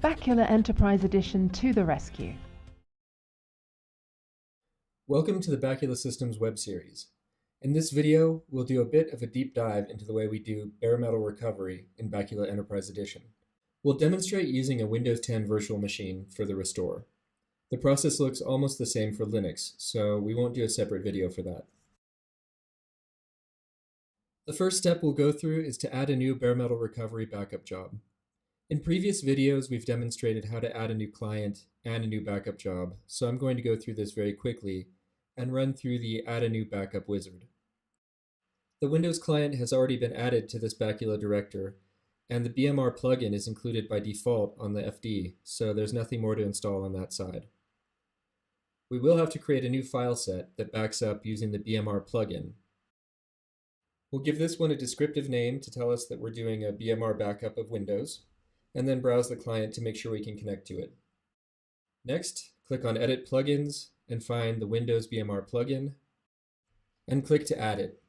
BacuLaEnterprise Edition to the rescue. Welcome to the Bacula Systems web series. In this video, we'll do a bit of a deep dive into the way we do bare metal recovery in Bacula Enterprise Edition. We'll demonstrate using a Windows 10 virtual machine for the restore. The process looks almost the same for Linux, so we won't do a separate video for that. The first step we'll go through is to add a new bare metal recovery backup job. In previous videos, we've demonstrated how to add a new client and a new backup job, so I'm going to go through this very quickly and run through the Add a New Backup wizard. The Windows client has already been added to this Bacula director, and the BMR plugin is included by default on the FD, so there's nothing more to install on that side. We will have to create a new file set that backs up using the BMR plugin. We'll give this one a descriptive name to tell us that we're doing a BMR backup of Windows, and then browse the client to make sure we can connect to it. Next, click on Edit Plugins and find the Windows BMR plugin, and click to add it.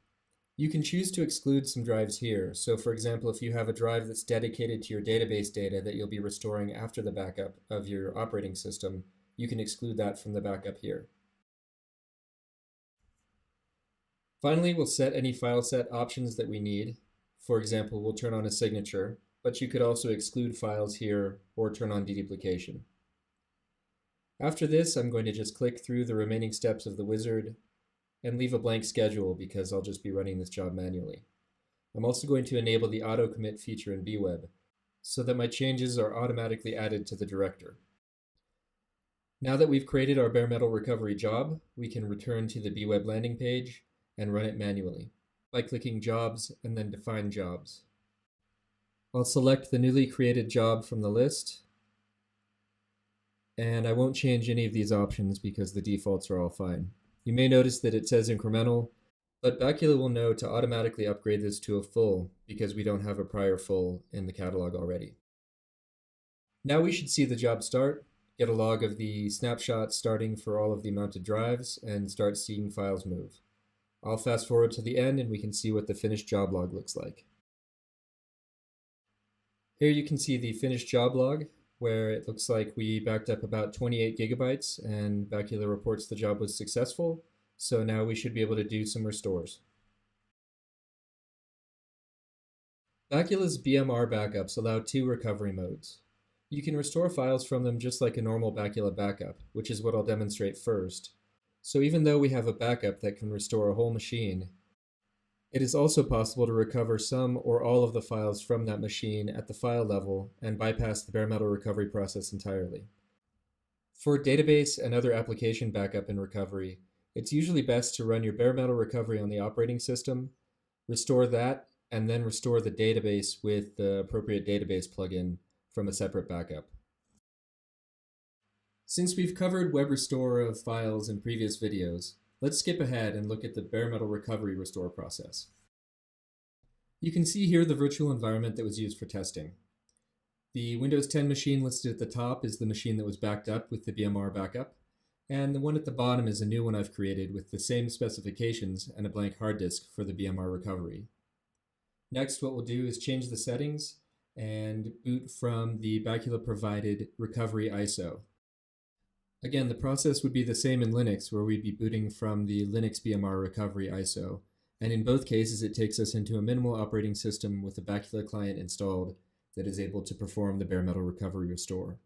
You can choose to exclude some drives here, so for example, if you have a drive that's dedicated to your database data that you'll be restoring after the backup of your operating system, you can exclude that from the backup here. Finally, we'll set any file set options that we need. For example, we'll turn on a signature, but you could also exclude files here or turn on deduplication. After this, I'm going to just click through the remaining steps of the wizard and leave a blank schedule because I'll just be running this job manually. I'm also going to enable the auto commit feature in BWeb so that my changes are automatically added to the director. Now that we've created our bare metal recovery job, we can return to the BWeb landing page and run it manually by clicking Jobs and then Define Jobs. I'll select the newly created job from the list, and I won't change any of these options because the defaults are all fine. You may notice that it says incremental, but Bacula will know to automatically upgrade this to a full because we don't have a prior full in the catalog already. Now we should see the job start, get a log of the snapshots starting for all of the mounted drives, and start seeing files move. I'll fast forward to the end and we can see what the finished job log looks like. Here you can see the finished job log, where it looks like we backed up about 28 gigabytes and Bacula reports the job was successful, so now we should be able to do some restores. Bacula's BMR backups allow two recovery modes. You can restore files from them just like a normal Bacula backup, which is what I'll demonstrate first. So even though we have a backup that can restore a whole machine, it is also possible to recover some or all of the files from that machine at the file level and bypass the bare metal recovery process entirely. For database and other application backup and recovery, it's usually best to run your bare metal recovery on the operating system, restore that, and then restore the database with the appropriate database plugin from a separate backup. Since we've covered web restore of files in previous videos, let's skip ahead and look at the bare metal recovery restore process. You can see here the virtual environment that was used for testing. The Windows 10 machine listed at the top is the machine that was backed up with the BMR backup, and the one at the bottom is a new one I've created with the same specifications and a blank hard disk for the BMR recovery. Next, what we'll do is change the settings and boot from the Bacula provided recovery ISO. Again, the process would be the same in Linux, where we'd be booting from the Linux BMR recovery ISO, and in both cases it takes us into a minimal operating system with a Bacula client installed that is able to perform the bare metal recovery restore.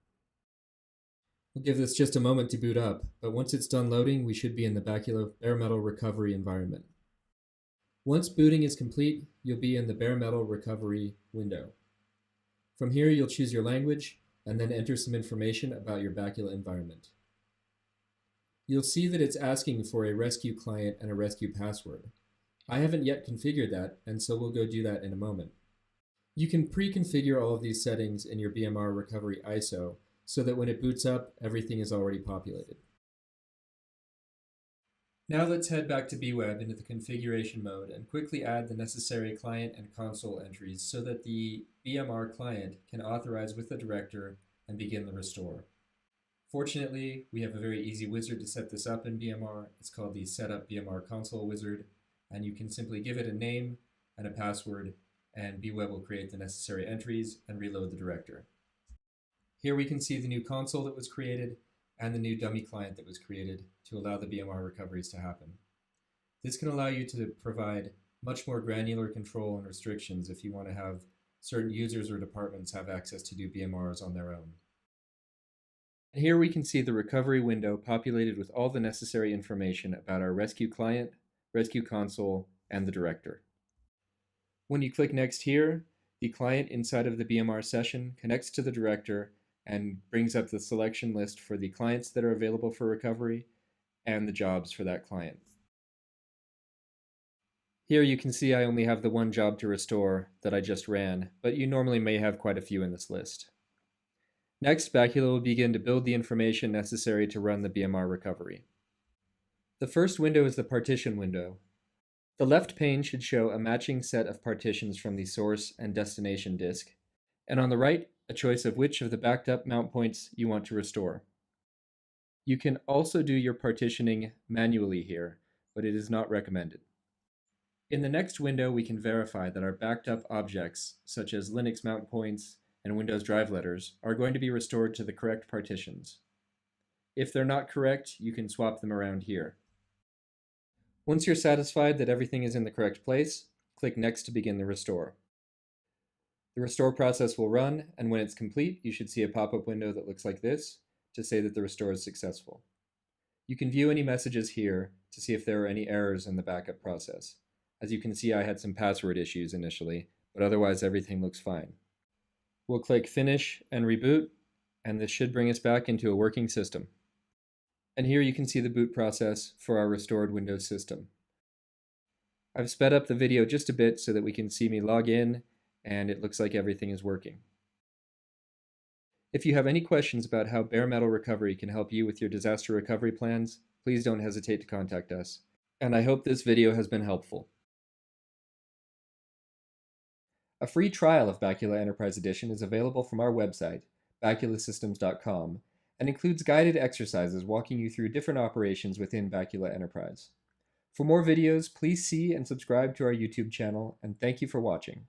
We'll give this just a moment to boot up, but once it's done loading, we should be in the Bacula bare metal recovery environment. Once booting is complete, you'll be in the bare metal recovery window. From here, you'll choose your language and then enter some information about your Bacula environment. You'll see that it's asking for a rescue client and a rescue password. I haven't yet configured that, and so we'll go do that in a moment. You can pre-configure all of these settings in your BMR recovery ISO so that when it boots up, everything is already populated. Now let's head back to BWeb into the configuration mode and quickly add the necessary client and console entries so that the BMR client can authorize with the director and begin the restore. Fortunately, we have a very easy wizard to set this up in BMR. It's called the Setup BMR Console wizard, and you can simply give it a name and a password, and BWeb will create the necessary entries and reload the director. Here we can see the new console that was created and the new dummy client that was created to allow the BMR recoveries to happen. This can allow you to provide much more granular control and restrictions if you want to have certain users or departments have access to do BMRs on their own. And here we can see the recovery window populated with all the necessary information about our rescue client, rescue console, and the director. When you click Next here, the client inside of the BMR session connects to the director and brings up the selection list for the clients that are available for recovery and the jobs for that client. Here you can see I only have the one job to restore that I just ran, but you normally may have quite a few in this list. Next, Bacula will begin to build the information necessary to run the BMR recovery. The first window is the partition window. The left pane should show a matching set of partitions from the source and destination disk, and on the right, a choice of which of the backed up mount points you want to restore. You can also do your partitioning manually here, but it is not recommended. In the next window, we can verify that our backed up objects, such as Linux mount points and Windows drive letters, are going to be restored to the correct partitions. If they're not correct, you can swap them around here. Once you're satisfied that everything is in the correct place, click Next to begin the restore. The restore process will run, and when it's complete, you should see a pop-up window that looks like this to say that the restore is successful. You can view any messages here to see if there are any errors in the backup process. As you can see, I had some password issues initially, but otherwise everything looks fine. We'll click Finish and Reboot, and this should bring us back into a working system. And here you can see the boot process for our restored Windows system. I've sped up the video just a bit so that we can see me log in, and it looks like everything is working. If you have any questions about how Bare Metal Recovery can help you with your disaster recovery plans, please don't hesitate to contact us. And I hope this video has been helpful. A free trial of Bacula Enterprise Edition is available from our website, baculasystems.com, and includes guided exercises walking you through different operations within Bacula Enterprise. For more videos, please see and subscribe to our YouTube channel, and thank you for watching.